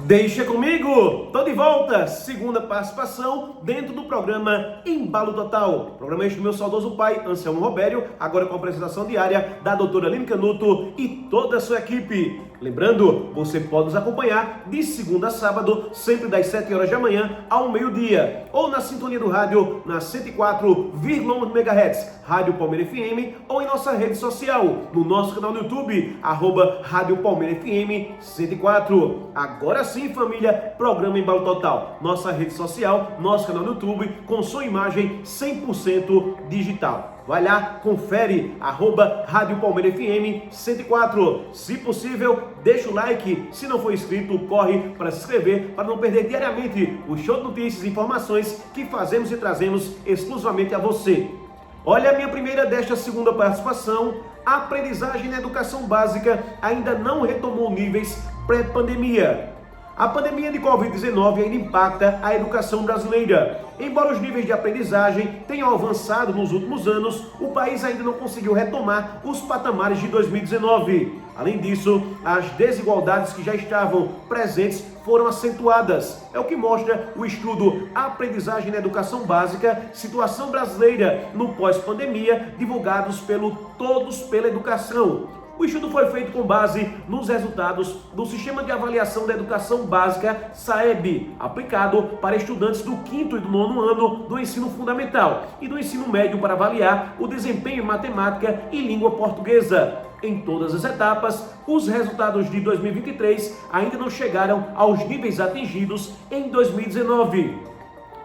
Deixa comigo! Tô de volta! Segunda participação dentro do programa Embalo Total. Programa este do meu saudoso pai, Anselmo Robério, agora com a apresentação diária da doutora Aline Canuto e toda a sua equipe. Lembrando, você pode nos acompanhar de segunda a sábado, sempre das 7 horas da manhã ao meio-dia, ou na sintonia do rádio na 104,1 MHz, Rádio Palmeira FM, ou em nossa rede social, no nosso canal no YouTube, Rádio Palmeira FM 104. Agora sim, família, programa Embalo Total. Nossa rede social, nosso canal no YouTube, com sua imagem 100% digital. Vai lá, confere, Rádio Palmeira FM 104. Se possível, deixa o like. Se não for inscrito, corre para se inscrever, para não perder diariamente o show de notícias e informações que fazemos e trazemos exclusivamente a você. Olha a minha primeira desta segunda participação. A aprendizagem na educação básica ainda não retomou níveis pré-pandemia. A pandemia de Covid-19 ainda impacta a educação brasileira. Embora os níveis de aprendizagem tenham avançado nos últimos anos, o país ainda não conseguiu retomar os patamares de 2019. Além disso, as desigualdades que já estavam presentes foram acentuadas. É o que mostra o estudo Aprendizagem na Educação Básica, Situação Brasileira no Pós-Pandemia, divulgados pelo Todos pela Educação. O estudo foi feito com base nos resultados do Sistema de Avaliação da Educação Básica, SAEB, aplicado para estudantes do 5º e do 9º ano do ensino fundamental e do ensino médio para avaliar o desempenho em matemática e língua portuguesa. Em todas as etapas, os resultados de 2023 ainda não chegaram aos níveis atingidos em 2019.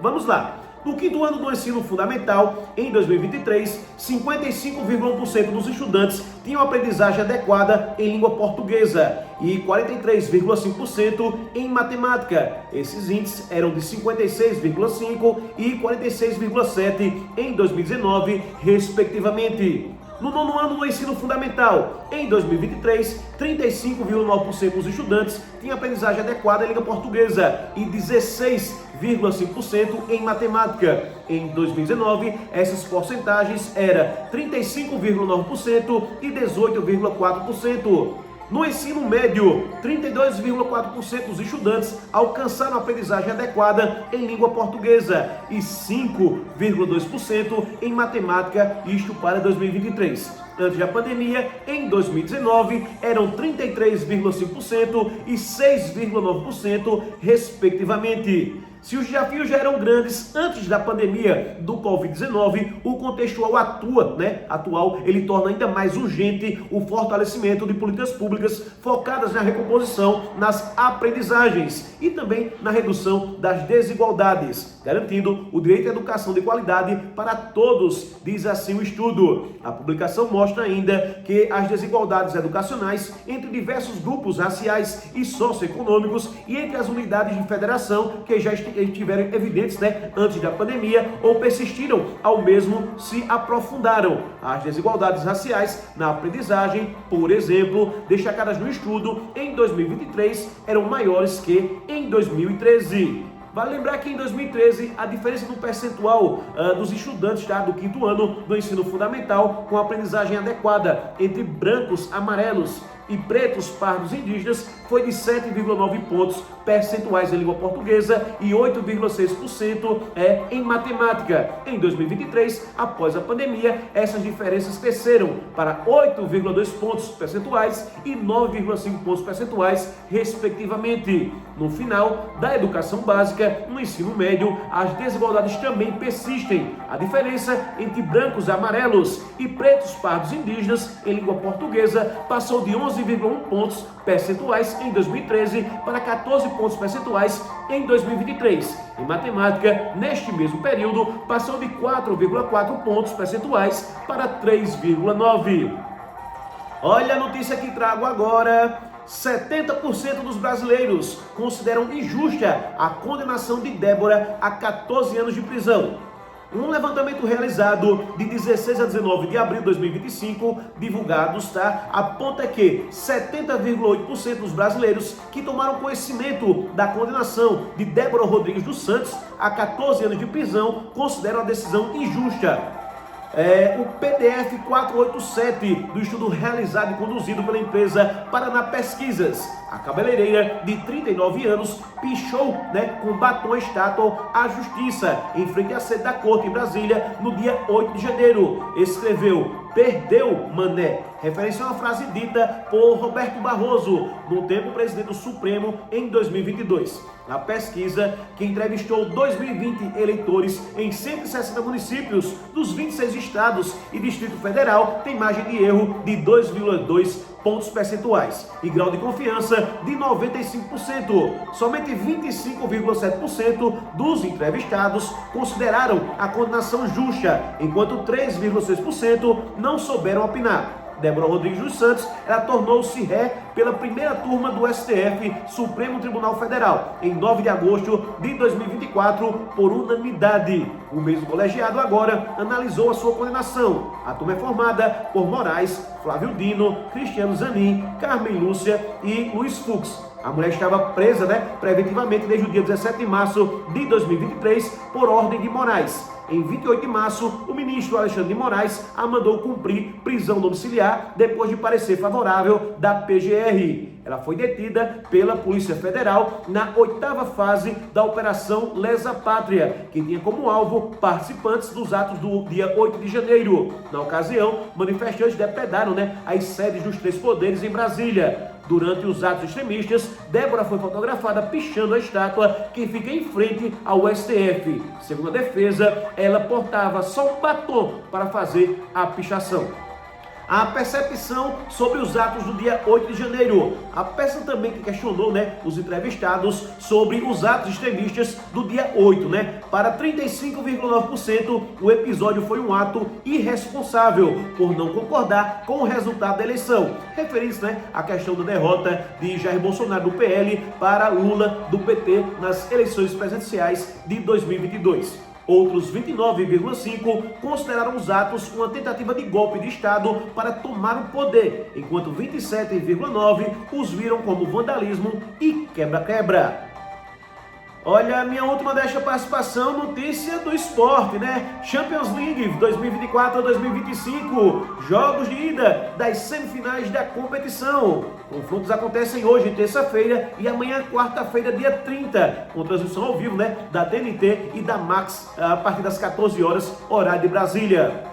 Vamos lá! No 5º ano do ensino fundamental, em 2023, 55,1% dos estudantes tinham aprendizagem adequada em língua portuguesa e 43,5% em matemática. Esses índices eram de 56,5% e 46,7% em 2019, respectivamente. No 9º ano do ensino fundamental, em 2023, 35,9% dos estudantes tinham aprendizagem adequada em língua portuguesa e 16,5% em matemática. Em 2019, essas porcentagens eram 35,9% e 18,4%. No ensino médio, 32,4% dos estudantes alcançaram a aprendizagem adequada em língua portuguesa e 5,2% em matemática, isto para 2023. Antes da pandemia, em 2019, eram 33,5% e 6,9%, respectivamente. Se os desafios já eram grandes antes da pandemia do Covid-19, o contexto atual, ele torna ainda mais urgente o fortalecimento de políticas públicas focadas na recomposição, nas aprendizagens e também na redução das desigualdades, garantindo o direito à educação de qualidade para todos, diz assim o estudo. A publicação mostra ainda que as desigualdades educacionais entre diversos grupos raciais e socioeconômicos e entre as unidades de federação que já estiveram evidentes antes da pandemia ou persistiram, ao mesmo se aprofundaram. As desigualdades raciais na aprendizagem, por exemplo, destacadas no estudo, em 2023 eram maiores que em 2013. Vale lembrar que em 2013 a diferença no percentual dos estudantes do 5º ano do ensino fundamental com aprendizagem adequada entre brancos, amarelos e pretos, pardos e indígenas foi de 7,9 pontos percentuais em língua portuguesa e 8,6% em matemática. Em 2023, após a pandemia, essas diferenças cresceram para 8,2 pontos percentuais e 9,5 pontos percentuais, respectivamente. No final da educação básica, no ensino médio, as desigualdades também persistem. A diferença entre brancos, amarelos e pretos, pardos e indígenas em língua portuguesa passou de 11,1 pontos percentuais em 2013 para 14 pontos percentuais em 2023. Em matemática, neste mesmo período, passou de 4,4 pontos percentuais para 3,9. Olha a notícia que trago agora. 70% dos brasileiros consideram injusta a condenação de Débora a 14 anos de prisão. Um levantamento realizado de 16 a 19 de abril de 2025, divulgados, aponta que 70,8% dos brasileiros que tomaram conhecimento da condenação de Débora Rodrigues dos Santos a 14 anos de prisão consideram a decisão injusta. O PDF 487 do estudo realizado e conduzido pela empresa Paraná Pesquisas A cabeleireira de 39 anos pichou, com batom estátua à justiça em frente à sede da corte em Brasília no dia 8 de janeiro. Escreveu: "Perdeu, mané", referência a uma frase dita por Roberto Barroso no tempo presidente do Supremo em 2022. A pesquisa, que entrevistou 2020 eleitores em 160 municípios dos 26 estados e Distrito Federal, tem margem de erro de 2,2 pontos percentuais e grau de confiança de 95%. Somente 25,7% dos entrevistados consideraram a condenação justa, enquanto 3,6% não souberam opinar. Débora Rodrigues dos Santos, ela tornou-se ré pela primeira turma do STF, Supremo Tribunal Federal, em 9 de agosto de 2024, por unanimidade. O mesmo colegiado agora analisou a sua condenação. A turma é formada por Moraes, Flávio Dino, Cristiano Zanin, Carmen Lúcia e Luiz Fux. A mulher estava presa, preventivamente desde o dia 17 de março de 2023 por ordem de Moraes. Em 28 de março, o ministro Alexandre de Moraes a mandou cumprir prisão domiciliar depois de parecer favorável da PGR. Ela foi detida pela Polícia Federal na 8ª fase da Operação Lesa Pátria, que tinha como alvo participantes dos atos do dia 8 de janeiro. Na ocasião, manifestantes depredaram as sedes dos 3 poderes em Brasília. Durante os atos extremistas, Débora foi fotografada pichando a estátua que fica em frente ao STF. Segundo a defesa, ela portava só um batom para fazer a pichação. A percepção sobre os atos do dia 8 de janeiro. A peça também que questionou os entrevistados sobre os atos extremistas do dia 8. Para 35,9%, o episódio foi um ato irresponsável por não concordar com o resultado da eleição. Referindo-se à questão da derrota de Jair Bolsonaro do PL para Lula do PT nas eleições presidenciais de 2022. Outros 29,5% consideraram os atos uma tentativa de golpe de Estado para tomar o poder, enquanto 27,9% os viram como vandalismo e quebra-quebra. Olha, minha última desta participação, notícia do esporte, Champions League 2024 a 2025, jogos de ida das semifinais da competição. Confrontos acontecem hoje, terça-feira, e amanhã, quarta-feira, dia 30, com transmissão ao vivo, da TNT e da Max, a partir das 14 horas, horário de Brasília.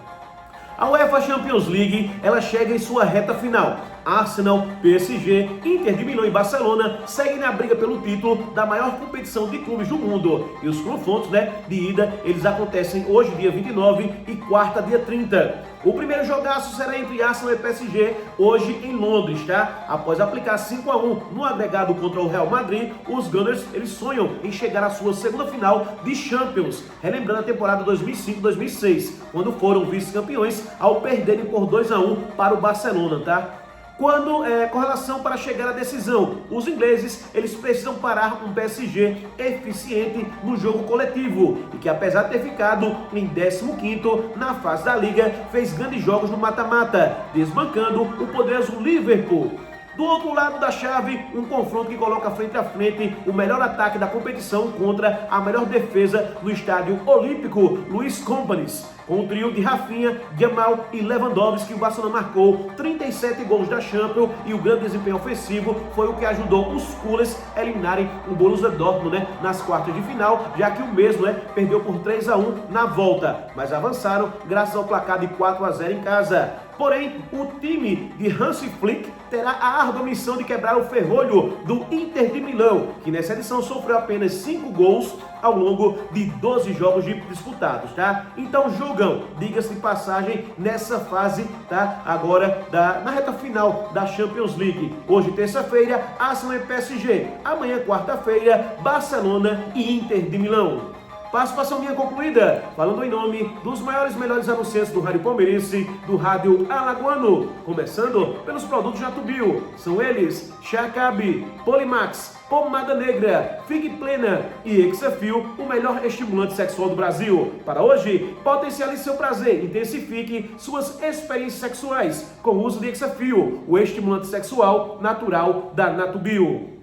A UEFA Champions League, ela chega em sua reta final. Arsenal, PSG, Inter de Milão e Barcelona seguem na briga pelo título da maior competição de clubes do mundo. E os confrontos de ida, eles acontecem hoje, dia 29, e quarta, dia 30. O primeiro jogaço será entre Arsenal e PSG, hoje em Londres, Após aplicar 5-1 no agregado contra o Real Madrid, os Gunners, eles sonham em chegar à sua segunda final de Champions, relembrando a temporada 2005-2006, quando foram vice-campeões ao perderem por 2-1 para o Barcelona, Com relação para chegar à decisão, os ingleses, eles precisam parar um PSG eficiente no jogo coletivo e que, apesar de ter ficado em 15º na fase da Liga, fez grandes jogos no mata-mata, desbancando o poderoso Liverpool. Do outro lado da chave, um confronto que coloca frente a frente o melhor ataque da competição contra a melhor defesa no estádio olímpico, Luiz Companys. Com o trio de Rafinha, Jamal e Lewandowski, o Barcelona marcou 37 gols da Champions e o grande desempenho ofensivo foi o que ajudou os culés a eliminarem o Borussia Dortmund nas quartas de final, já que o mesmo perdeu por 3-1 na volta, mas avançaram graças ao placar de 4-0 em casa. Porém, o time de Hansi Flick terá a árdua missão de quebrar o ferrolho do Inter de Milão, que nessa edição sofreu apenas 5 gols ao longo de 12 jogos disputados, Então, jogão, diga-se de passagem, nessa fase, Agora, na reta final da Champions League. Hoje, terça-feira, Arsenal e PSG. Amanhã, quarta-feira, Barcelona e Inter de Milão. Participação minha concluída, falando em nome dos maiores e melhores anunciantes do Rádio Palmeirense, do Rádio Alagoano, começando pelos produtos Jatubio. São eles, Chacab, Polimax, Pomada Negra, Fig Plena e Exafil, o melhor estimulante sexual do Brasil. Para hoje, potencialize seu prazer, intensifique suas experiências sexuais com o uso de Exafil, o estimulante sexual natural da Natubio.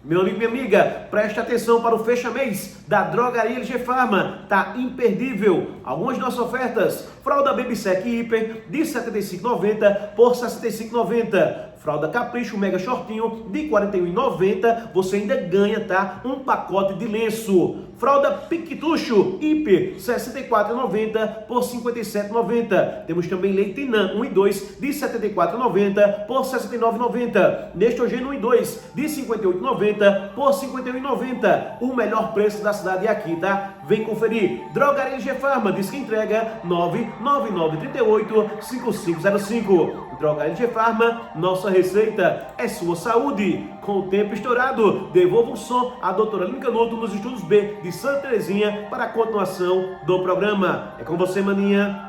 Meu amigo, minha amiga, preste atenção para o fecha-mês da Drogaria LG Farma, tá imperdível. Algumas de nossas ofertas: fralda Baby Sec Hiper de R$ 75,90 por R$ 65,90. Fralda Capricho Mega Shortinho de R$ 41,90, você ainda ganha, tá? Um pacote de lenço. Fralda Piquetucho Hiper, R$ 64,90 por R$ 57,90. Temos também leite Nan 1 e 2 de R$ 74,90 por R$ 69,90. Nestrogen 1 e 2 de R$ 58,90 por R$ 51,90. O melhor preço da cidade é aqui, tá? Vem conferir. Drogaria G Farma, diz que entrega 99938-5505. Drogaria G Farma, nossa receita é sua saúde. Com o tempo estourado, devolvo o som à doutora Aline Canuto nos estúdios B de Santa Terezinha para a continuação do programa. É com você, maninha.